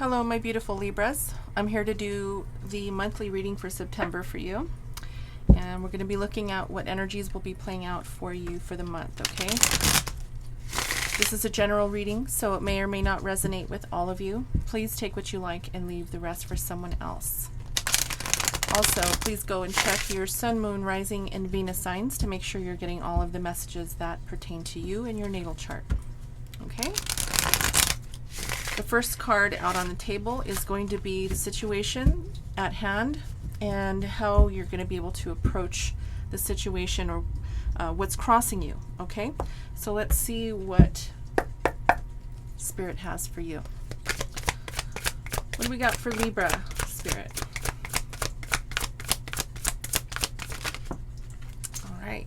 Hello, my beautiful Libras. I'm here to do the monthly reading for September for you. And we're going to be looking at what energies will be playing out for you for the month, okay? This is a general reading, so it may or may not resonate with all of you. Please take what you like and leave the rest for someone else. Also, please go and check your Sun, Moon, Rising, and Venus signs to make sure you're getting all of the messages that pertain to you in your natal chart. Okay? The first card out on the table is going to be the situation at hand and how you're going to be able to approach the situation or what's crossing you. Okay? So let's see what Spirit has for you. What do we got for Libra, Spirit? All right.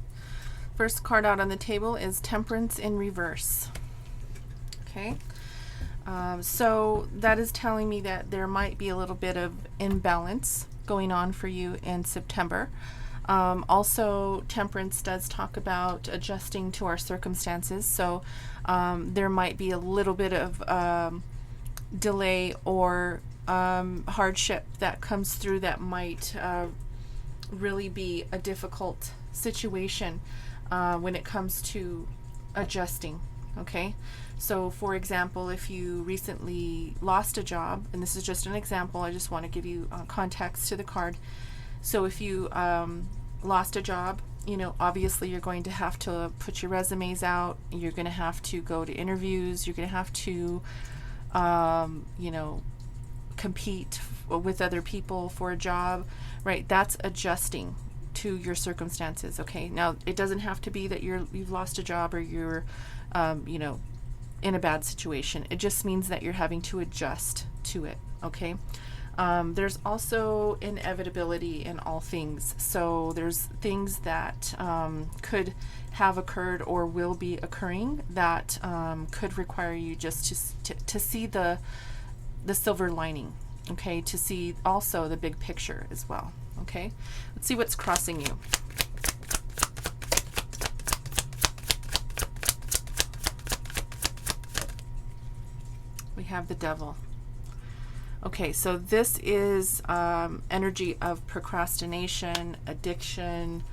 First card out on the table is Temperance in reverse. Okay. So that is telling me that there might be a little bit of imbalance going on for you in September. Also, Temperance does talk about adjusting to our circumstances. So there might be a little bit of delay or hardship that comes through that might really be a difficult situation when it comes to adjusting. Okay, so for example, if you recently lost a job, and this is just an example, I just want to give you context to the card. So if you lost a job, you know, obviously you're going to have to put your resumes out, you're going to have to go to interviews, you're going to have to, you know, compete with other people for a job, right? That's adjusting to your circumstances. Okay, now it doesn't have to be that you've lost a job or you're you know, in a bad situation. It just means that you're having to adjust to it. Okay, there's also inevitability in all things. So there's things that could have occurred or will be occurring that could require you just to see the silver lining. Okay, to see also the big picture as well. Okay, let's see what's crossing you. We have the Devil. Okay, so this is energy of procrastination, addiction,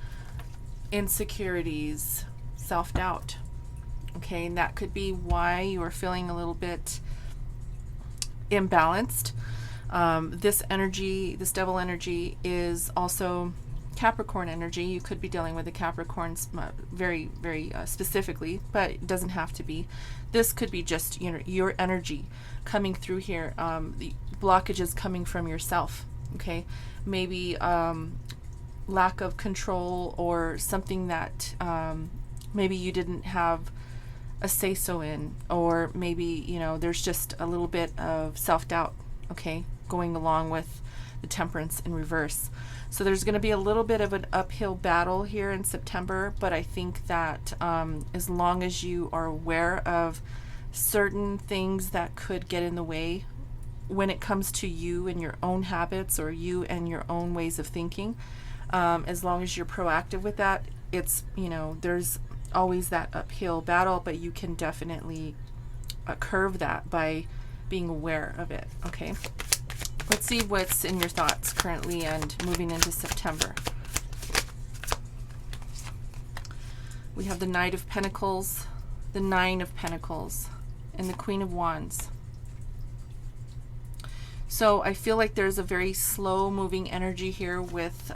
insecurities, self-doubt. Okay, and that could be why you are feeling a little bit imbalanced. This energy, this Devil energy, is also Capricorn energy. You could be dealing with the Capricorns very, very specifically, but it doesn't have to be. This could be just, you know, your energy coming through here. The blockages coming from yourself. Okay, maybe lack of control or something that maybe you didn't have a say-so in, or maybe, you know, there's just a little bit of self-doubt. Okay, going along with the Temperance in reverse. So there's going to be a little bit of an uphill battle here in September, but I think that as long as you are aware of certain things that could get in the way when it comes to you and your own habits or you and your own ways of thinking, as long as you're proactive with that, it's, you know, there's always that uphill battle, but you can definitely curve that by being aware of it. Okay. Let's see what's in your thoughts currently and moving into September. We have the Knight of Pentacles, the Nine of Pentacles, and the Queen of Wands. So I feel like there's a very slow moving energy here with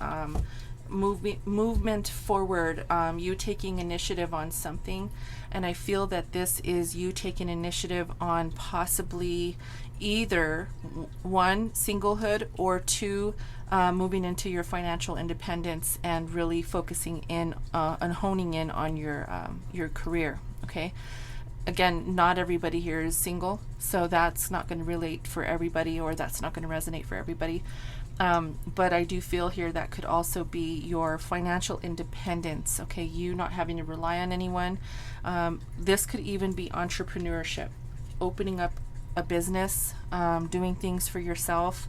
movement forward, you taking initiative on something. And I feel that this is you taking initiative on possibly either one, singlehood, or two, moving into your financial independence and really focusing in and honing in on your career. Okay, again, not everybody here is single, so that's not going to relate for everybody, or that's not going to resonate for everybody. But I do feel here that could also be your financial independence. Okay, you not having to rely on anyone. This could even be entrepreneurship, opening up a business, doing things for yourself,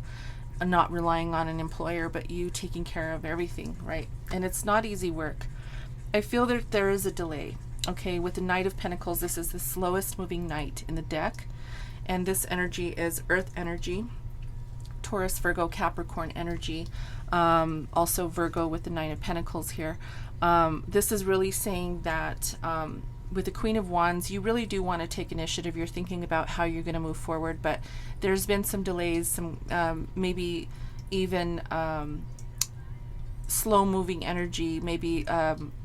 not relying on an employer, but you taking care of everything, right? And it's not easy work. I feel that there is a delay. Okay, with the Knight of Pentacles, this is the slowest moving knight in the deck. And this energy is earth energy, Taurus, Virgo, Capricorn energy, also Virgo with the Nine of Pentacles here. This is really saying that with the Queen of Wands, you really do want to take initiative. You're thinking about how you're going to move forward, but there's been some delays, some maybe even slow moving energy. Maybe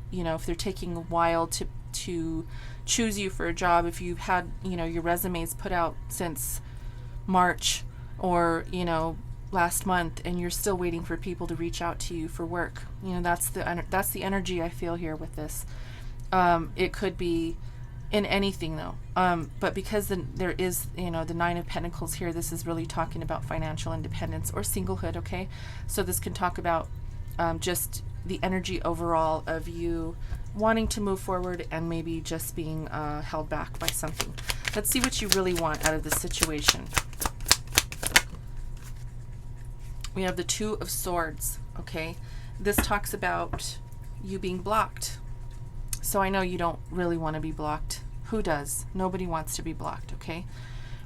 you know, if they're taking a while to choose you for a job, if you've had, you know, your resumes put out since March or, you know, last month, and you're still waiting for people to reach out to you for work. You know, that's the energy I feel here with this. It could be in anything though, but because there is, you know, the Nine of Pentacles here, this is really talking about financial independence or singlehood. Okay, so this can talk about just the energy overall of you wanting to move forward and maybe just being held back by something. Let's see what you really want out of this situation. We have the Two of Swords. Okay, this talks about you being blocked. So I know you don't really want to be blocked. Who does? Nobody wants to be blocked, okay?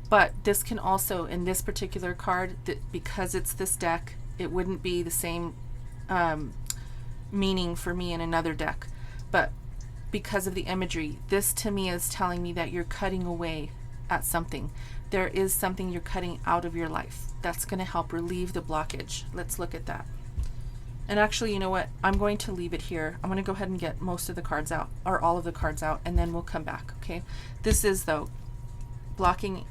But this can also, in this particular card, because it's this deck, it wouldn't be the same meaning for me in another deck. But because of the imagery, this to me is telling me that you're cutting away at something. There is something you're cutting out of your life that's going to help relieve the blockage. Let's look at that. And actually, you know what? I'm going to leave it here. I'm going to go ahead and get most of the cards out, or all of the cards out, and then we'll come back, okay? This is, though, blocking,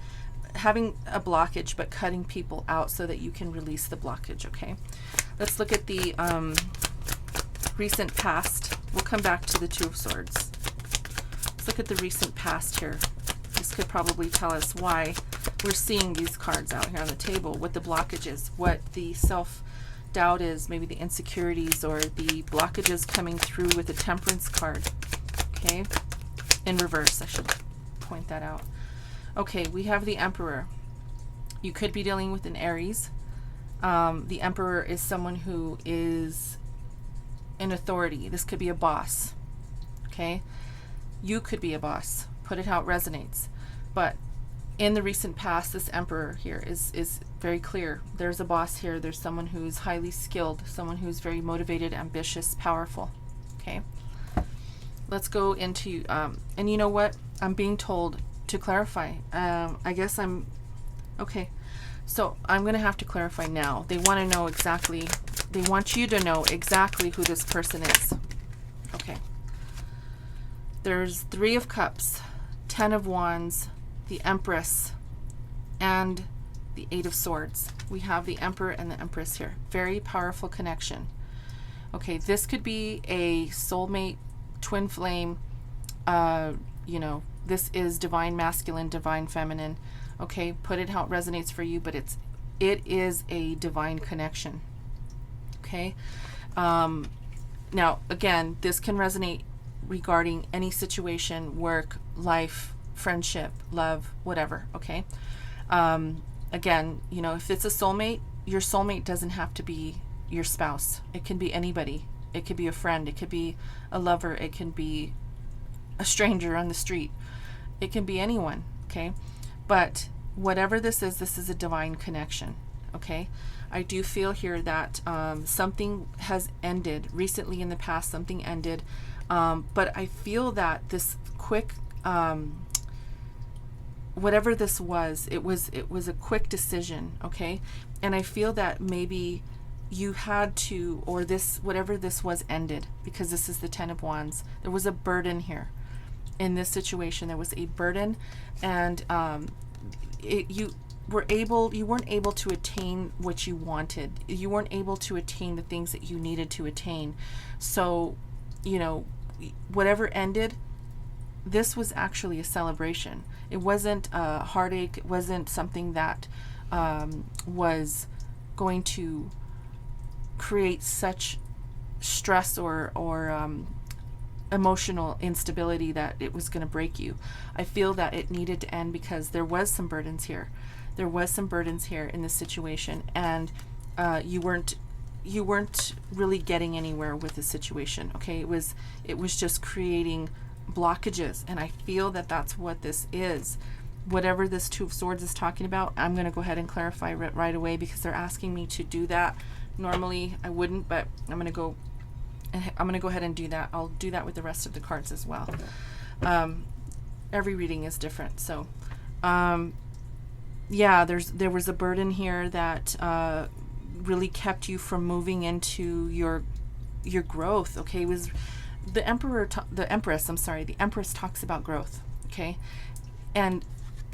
having a blockage, but cutting people out so that you can release the blockage, okay? Let's look at the recent past. We'll come back to the Two of Swords. Let's look at the recent past here. This could probably tell us why we're seeing these cards out here on the table, what the blockage is, what the self-doubt is, maybe the insecurities or the blockages coming through with the Temperance card. Okay, in reverse, I should point that out. Okay, we have the Emperor. You could be dealing with an Aries. The Emperor is someone who is in authority. This could be a boss. Okay, you could be a boss. Put it how it resonates. But in the recent past, this Emperor here is very clear. There's a boss here. There's someone who's highly skilled, someone who's very motivated, ambitious, powerful. Okay, let's go into and you know what, I'm being told to clarify. I guess I'm okay, so I'm gonna have to clarify now. They want to know exactly, they want you to know exactly who this person is. Okay, there's Three of Cups, Ten of Wands, the Empress, and the Eight of Swords. We have the Emperor and the Empress here. Very powerful connection. Okay, this could be a soulmate, twin flame. You know, this is divine masculine, divine feminine. Okay, put it how it resonates for you, but it is a divine connection. Okay. Now, again, this can resonate regarding any situation, work, life, friendship, love, whatever. Okay. Again, you know, if it's a soulmate, your soulmate doesn't have to be your spouse. It can be anybody. It could be a friend. It could be a lover. It can be a stranger on the street. It can be anyone. Okay. But whatever this is a divine connection. Okay. I do feel here that something has ended recently in the past. Something ended. But I feel that this quick, whatever this was, it was a quick decision, okay? And I feel that maybe you had to, or this, whatever this was, ended, because this is the Ten of Wands. There was a burden here in this situation. There was a burden, and you weren't able to attain what you wanted. You weren't able to attain the things that you needed to attain. So, you know, whatever ended, this was actually a celebration. It wasn't a heartache. It wasn't something that was going to create such stress or emotional instability that it was going to break you. I feel that it needed to end because there was some burdens here. There was some burdens here in this situation, and you weren't really getting anywhere with the situation. Okay, it was just creating blockages, and I feel that that's what this is. whatever this Two of Swords is talking about, I'm going to go ahead and clarify right away, because they're asking me to do that. Normally I wouldn't, but I'm going to go ahead and do that. I'll do that with the rest of the cards as well. Every reading is different. So yeah, there was a burden here that really kept you from moving into your growth. Okay, it was the Empress talks about growth. Okay, and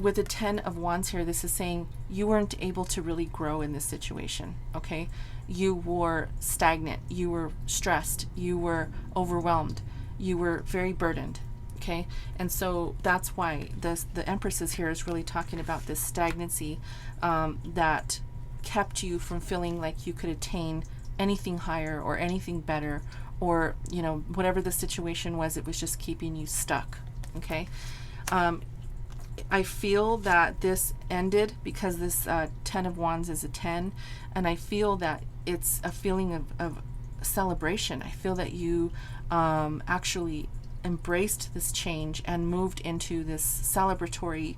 with the 10 of Wands here, this is saying you weren't able to really grow in this situation. Okay, you were stagnant, you were stressed, you were overwhelmed, you were very burdened. Okay, and so that's why the Empress is here is really talking about this stagnancy that kept you from feeling like you could attain anything higher or anything better, or whatever the situation was, it was just keeping you stuck. Okay, I feel that this ended because this 10 of Wands is a 10, and I feel that it's a feeling of celebration. I feel that you actually embraced this change and moved into this celebratory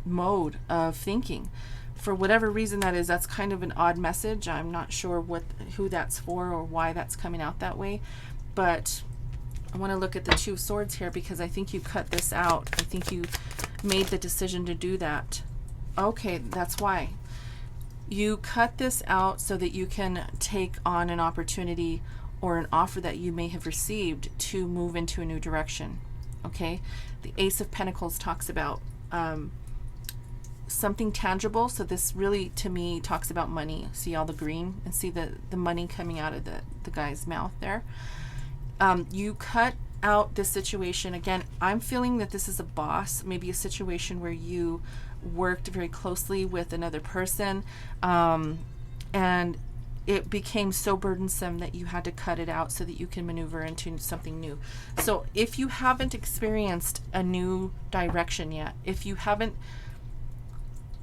mode of thinking. For whatever reason that is, that's kind of an odd message. I'm not sure who that's for or why that's coming out that way, but I want to look at the Two of Swords here, because I think you cut this out. I think you made the decision to do that. Okay, that's why. You cut this out so that you can take on an opportunity or an offer that you may have received to move into a new direction. Okay, the Ace of Pentacles talks about something tangible. So this really, to me, talks about money. See all the green, and see the money coming out of the guy's mouth there. You cut out this situation. Again, I'm feeling that this is a boss, maybe a situation where you worked very closely with another person, and it became so burdensome that you had to cut it out so that you can maneuver into something new. So if you haven't experienced a new direction yet, if you haven't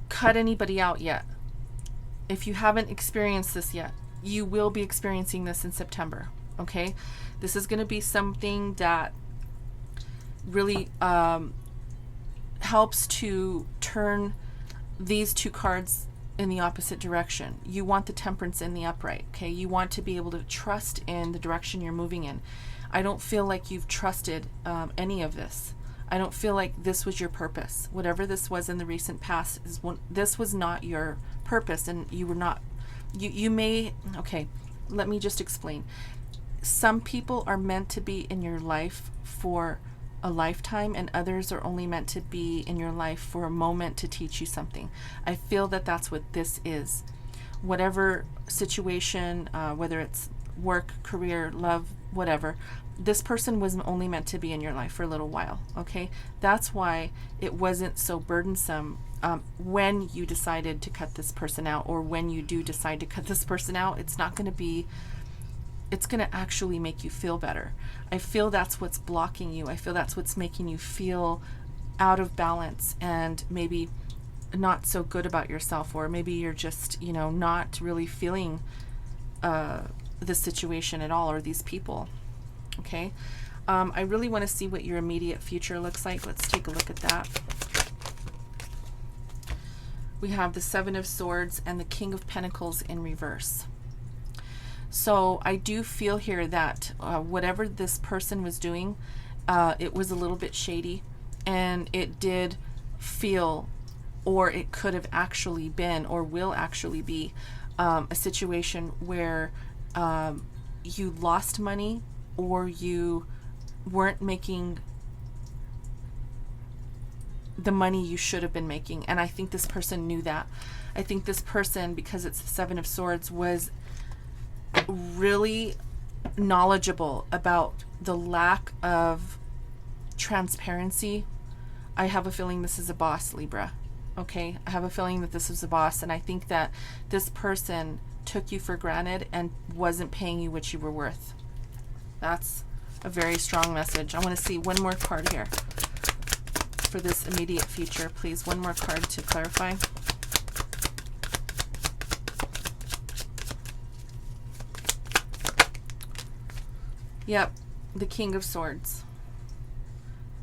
cut anybody out yet, if you haven't experienced this yet, you will be experiencing this in September. Okay, this is going to be something that really helps to turn these two cards in the opposite direction. You want the Temperance in the upright. Okay, you want to be able to trust in the direction you're moving in. I don't feel like you've trusted any of this. I don't feel like this was your purpose. Whatever this was in the recent past, this was not your purpose, and you were not. You may. Okay, let me just explain. Some people are meant to be in your life for a lifetime, and others are only meant to be in your life for a moment to teach you something. I feel that that's what this is. Whatever situation, whether it's work, career, love, whatever, this person was only meant to be in your life for a little while. Okay, that's why it wasn't so burdensome when you decided to cut this person out, or when you do decide to cut this person out. It's not going to be. It's going to actually make you feel better. I feel that's what's blocking you. I feel that's what's making you feel out of balance and maybe not so good about yourself, or maybe you're just, not really feeling the situation at all, or these people. Okay. I really want to see what your immediate future looks like. Let's take a look at that. We have the Seven of Swords and the King of Pentacles in reverse. So I do feel here that whatever this person was doing, it was a little bit shady, and it did feel, or it could have actually been, or will actually be, a situation where you lost money, or you weren't making the money you should have been making. And I think this person knew that. I think this person, because it's the Seven of Swords, was really knowledgeable about the lack of transparency. I have a feeling this is a boss, Libra. Okay, I have a feeling that this is a boss, and I think that this person took you for granted and wasn't paying you what you were worth. That's a very strong message. I want to see one more card here for this immediate future, please. One more card to clarify. Yep, the King of Swords.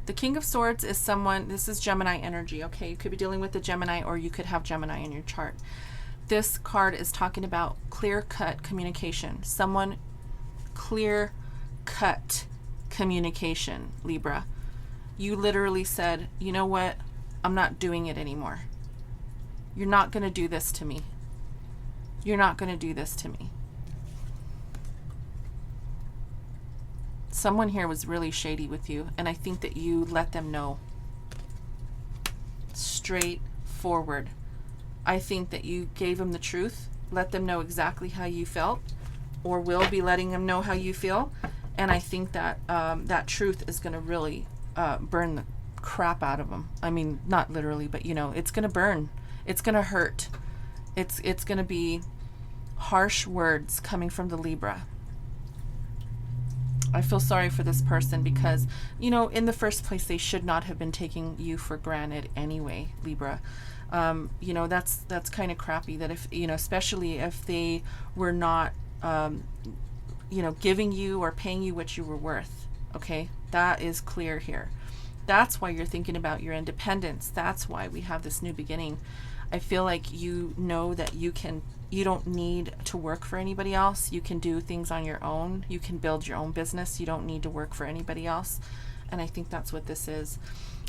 The King of Swords is someone, this is Gemini energy, okay? You could be dealing with a Gemini, or you could have Gemini in your chart. This card is talking about clear-cut communication. Someone clear-cut communication, Libra. You literally said, you know what? I'm not doing it anymore. You're not going to do this to me. You're not going to do this to me. Someone here was really shady with you, and I think that you let them know. Straightforward. I think that you gave them the truth, let them know exactly how you felt, or will be letting them know how you feel. And I think that that truth is going to really burn the crap out of them. I mean, not literally, but you know, it's going to burn. It's going to hurt. It's going to be harsh words coming from the Libra. I feel sorry for this person because, you know, in the first place, they should not have been taking you for granted anyway, Libra. You know, that's kind of crappy that if, you know, especially if they were not, you know, giving you or paying you what you were worth. Okay, that is clear here. That's why you're thinking about your independence. That's why we have this new beginning. I feel like you know that you don't need to work for anybody else. You can do things on your own. You can build your own business. You don't need to work for anybody else. And I think that's what this is.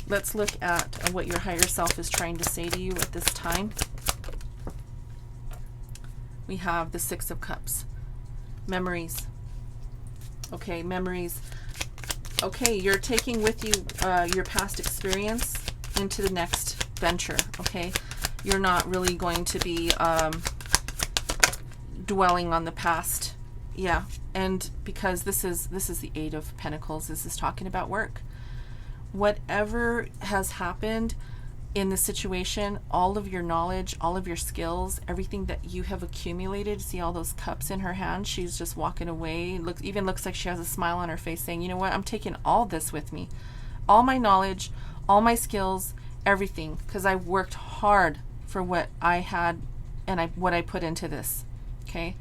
Let's look at what your higher self is trying to say to you at this time. We have the Six of Cups. Memories. Okay, memories. Okay, you're taking with you your past experience into the next venture, okay? You're not really going to be dwelling on the past. Yeah, and because this is the Eight of Pentacles, this is talking about work. Whatever has happened in the situation, all of your knowledge, all of your skills, everything that you have accumulated. See all those cups in her hand? She's just walking away. Even looks like she has a smile on her face saying, you know what, I'm taking all this with me. All my knowledge, all my skills, everything, because I worked hard for what I had and what I put into this. Okay.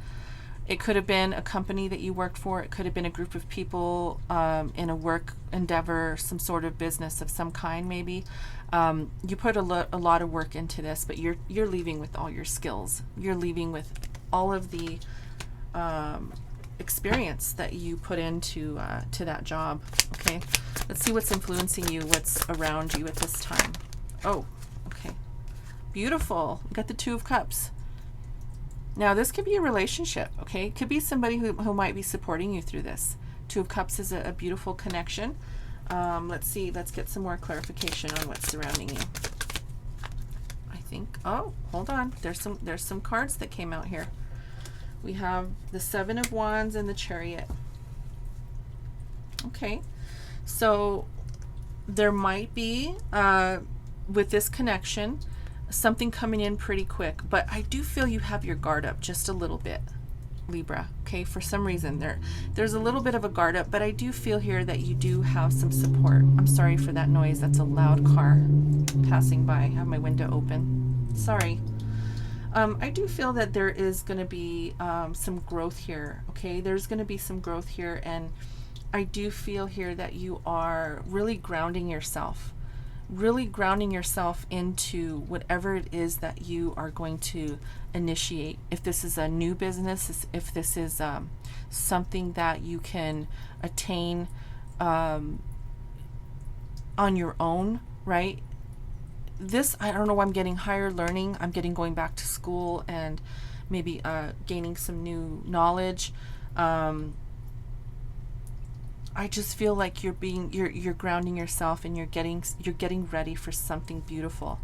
It could have been a company that you worked for. It could have been a group of people in a work endeavor, some sort of business of some kind, maybe. You put a lot of work into this, but you're leaving with all your skills. You're leaving with all of the experience that you put into to that job. Okay, let's see what's influencing you, what's around you at this time. Oh, okay, beautiful. We got the Two of Cups. Now, this could be a relationship, okay? It could be somebody who might be supporting you through this. Two of Cups is a beautiful connection. Let's see. Let's get some more clarification on what's surrounding you. I think, oh, hold on. There's some cards that came out here. We have the Seven of Wands and the Chariot. Okay. So there might be, with this connection, something coming in pretty quick, but I do feel you have your guard up just a little bit, Libra. Okay, for some reason there's a little bit of a guard up, but I do feel here that you do have some support. I'm sorry for that noise. That's a loud car passing by. I have my window open. Sorry. I do feel that there is going to be some growth here. Okay, there's going to be some growth here, and I do feel here that you are really grounding yourself. Really grounding yourself into whatever it is that you are going to initiate. If this is a new business, if this is something that you can attain on your own, right? This, I don't know, I'm getting higher learning. I'm getting going back to school and maybe gaining some new knowledge. I just feel like you're grounding yourself, and you're getting ready for something beautiful,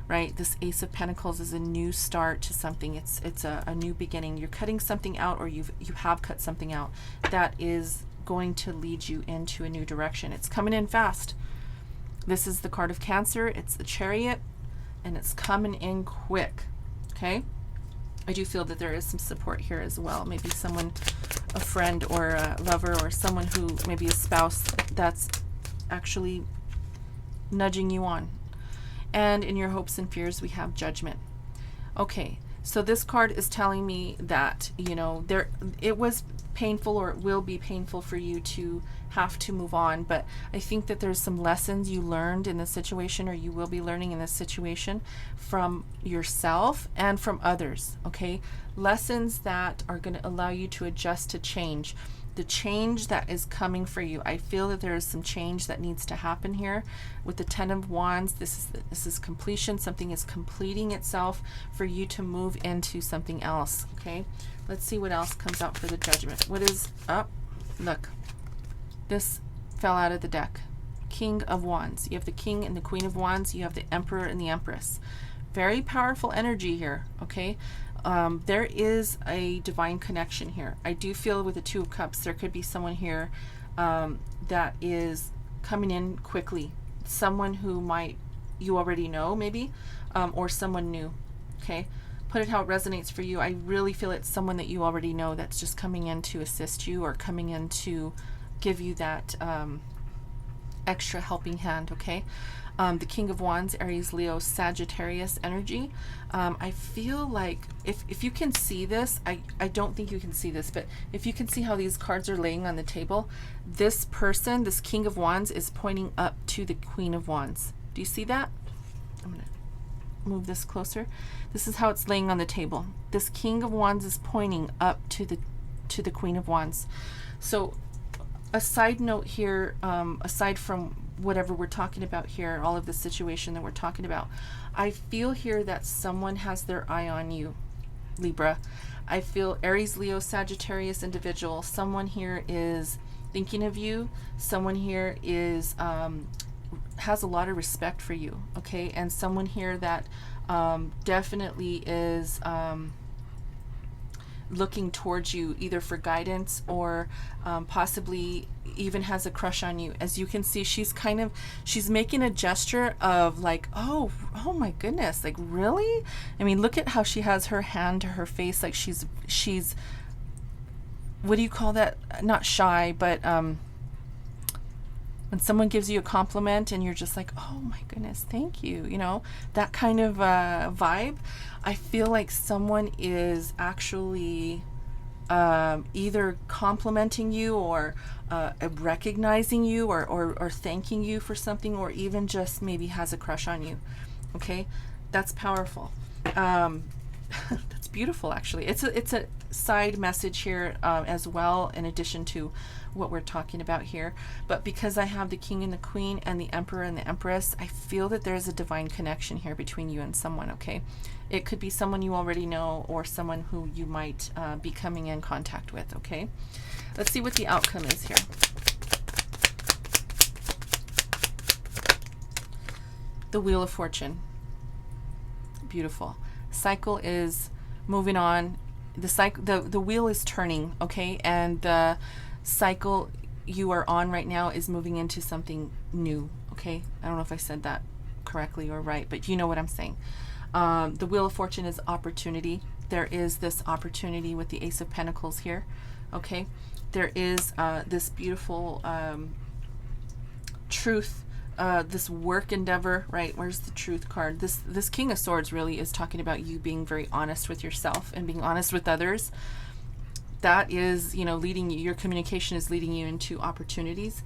right? This Ace of Pentacles is a new start to something. It's a new beginning. You're cutting something out, or you have cut something out that is going to lead you into a new direction. It's coming in fast. This is the card of Cancer. It's the Chariot, and it's coming in quick. Okay. I do feel that there is some support here as well. Maybe someone, a friend or a lover, or someone who maybe a spouse that's actually nudging you on. And in your hopes and fears, we have Judgment. Okay, so this card is telling me that, you know, it was painful, or it will be painful for you to have to move on. But I think that there's some lessons you learned in this situation, or you will be learning in this situation, from yourself and from others, okay? Lessons that are going to allow you to adjust to change. The change that is coming for you. I feel that there is some change that needs to happen here. With the Ten of Wands, this is completion. Something is completing itself for you to move into something else, okay? Let's see what else comes out for the Judgment. What is up? Look, this fell out of the deck. King of Wands. You have the King and the Queen of Wands. You have the Emperor and the Empress. Very powerful energy here, okay? There is a divine connection here. I do feel with the Two of Cups, there could be someone here that is coming in quickly. Someone who you already know, maybe, or someone new, okay? Put it how it resonates for you. I really feel it's someone that you already know that's just coming in to assist you, or coming in to give you that extra helping hand, okay? The King of Wands, Aries, Leo, Sagittarius energy. I feel like if you can see this, I don't think you can see this, but if you can see how these cards are laying on the table, this person, this King of Wands, is pointing up to the Queen of Wands. Do you see that? I'm going to move this closer. This is how it's laying on the table. This King of Wands is pointing up to the Queen of Wands. So a side note here, aside from whatever we're talking about here, all of the situation that we're talking about, I feel here that someone has their eye on you, Libra. I feel Aries, Leo, Sagittarius individual. Someone here is thinking of you. Someone here is has a lot of respect for you, okay? And someone here that definitely is looking towards you, either for guidance or possibly even has a crush on you. As you can see, she's making a gesture of like, oh my goodness, like, really? I mean, look at how she has her hand to her face, like she's what do you call that? Not shy, but when someone gives you a compliment and you're just like, oh my goodness, thank you, you know, that kind of vibe. I feel like someone is actually either complimenting you, or recognizing you, or thanking you for something, or even just maybe has a crush on you, okay? That's powerful. That's beautiful, actually. It's a side message here as well, in addition to what we're talking about here. But because I have the King and the Queen and the Emperor and the Empress, I feel that there's a divine connection here between you and someone, okay? It could be someone you already know, or someone who you might be coming in contact with, okay? Let's see what the outcome is here. The Wheel of Fortune. Beautiful. Cycle is moving on. The wheel is turning, okay? And the cycle you are on right now is moving into something new, okay? I don't know if I said that correctly or right, but you know what I'm saying. The Wheel of Fortune is opportunity. There is this opportunity with the Ace of Pentacles here, okay? There is this beautiful truth, this work endeavor, right? Where's the Truth card? This King of Swords really is talking about you being very honest with yourself and being honest with others. That is, you know, leading you, your communication is leading you into opportunities.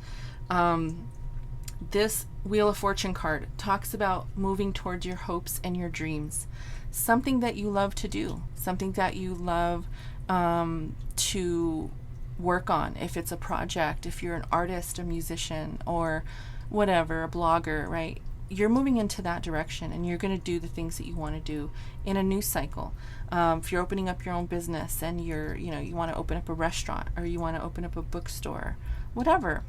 This Wheel of Fortune card talks about moving towards your hopes and your dreams. Something that you love to do, something that you love to work on. If it's a project, if you're an artist, a musician, or whatever, a blogger, right? You're moving into that direction, and you're going to do the things that you want to do in a new cycle. If you're opening up your own business and you want to open up a restaurant, or you want to open up a bookstore, whatever,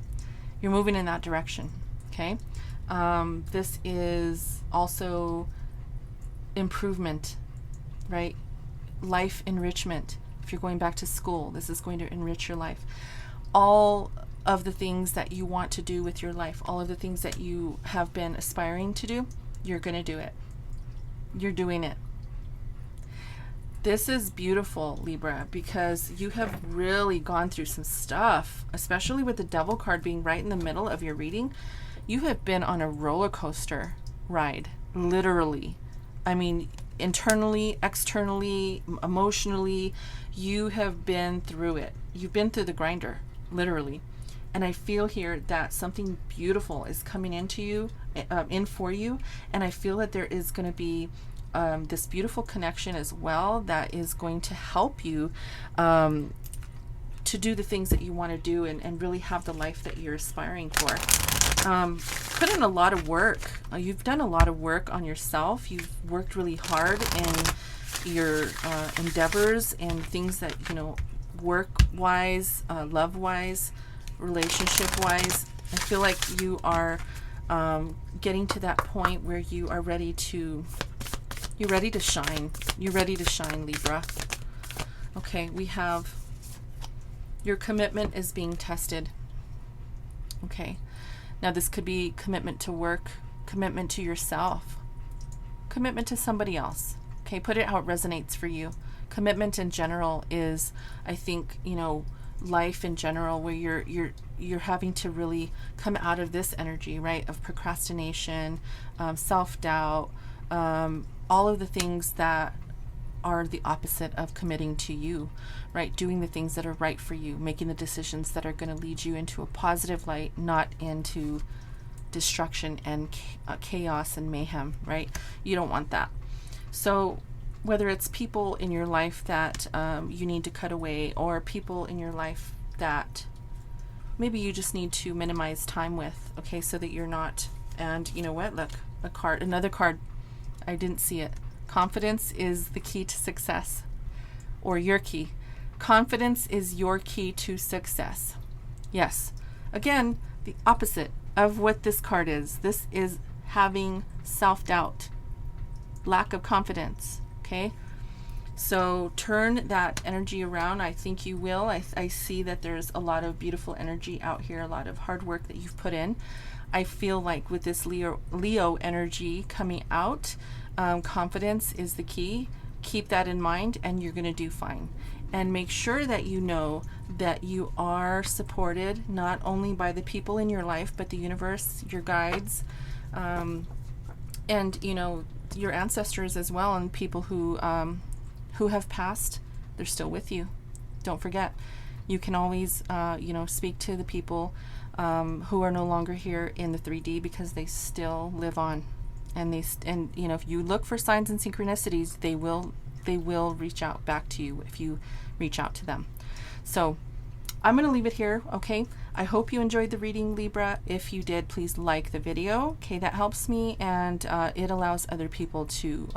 you're moving in that direction. Okay. This is also improvement, right? Life enrichment. If you're going back to school, this is going to enrich your life. All of the things that you want to do with your life, all of the things that you have been aspiring to do, you're going to do it. You're doing it. This is beautiful, Libra, because you have really gone through some stuff, especially with the Devil card being right in the middle of your reading. You have been on a roller coaster ride, literally. I mean, internally, externally, emotionally, you have been through it. You've been through the grinder, literally. And I feel here that something beautiful is coming into you, in for you. And I feel that there is going to be this beautiful connection as well that is going to help you to do the things that you want to do, and really have the life that you're aspiring for. Put in a lot of work. You've done a lot of work on yourself. You've worked really hard in your endeavors and things that, you know, work-wise, love-wise, relationship-wise. I feel like you are getting to that point where you are ready to, you're ready to shine. You're ready to shine, Libra. Okay, we have your commitment is being tested. Okay, now this could be commitment to work, commitment to yourself, commitment to somebody else. Okay, put it how it resonates for you. Commitment in general is, I think, you know, life in general, where you're having to really come out of this energy, right, of procrastination, self-doubt, all of the things that are the opposite of committing to you, right? Doing the things that are right for you, making the decisions that are going to lead you into a positive light, not into destruction and chaos and mayhem, right? You don't want that. So whether it's people in your life that you need to cut away, or people in your life that maybe you just need to minimize time with, okay, so that you're not, and you know what, look, a card, another card, I didn't see it. Confidence is the key to success, or your key. Confidence is your key to success. Yes. Again, the opposite of what this card is. This is having self-doubt, lack of confidence. Okay. So turn that energy around. I think you will. I see that there's a lot of beautiful energy out here, a lot of hard work that you've put in. I feel like with this Leo energy coming out, confidence is the key. Keep that in mind and you're going to do fine. And make sure that you know that you are supported not only by the people in your life, but the universe, your guides, and you know, your ancestors as well, and people who have passed. They're still with you. Don't forget, you can always you know, speak to the people who are no longer here in the 3D, because they still live on. And you know, if you look for signs and synchronicities, they will reach out back to you if you reach out to them. So I'm going to leave it here. Okay, I hope you enjoyed the reading, Libra. If you did, please like the video. Okay, that helps me, and it allows other people to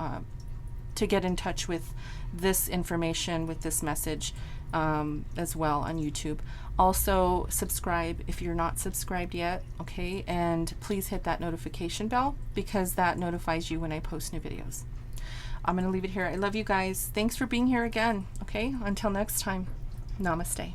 get in touch with this information, with this message, as well on YouTube. Also, subscribe if you're not subscribed yet, okay? And please hit that notification bell, because that notifies you when I post new videos. I'm going to leave it here. I love you guys. Thanks for being here again, okay? Until next time, namaste.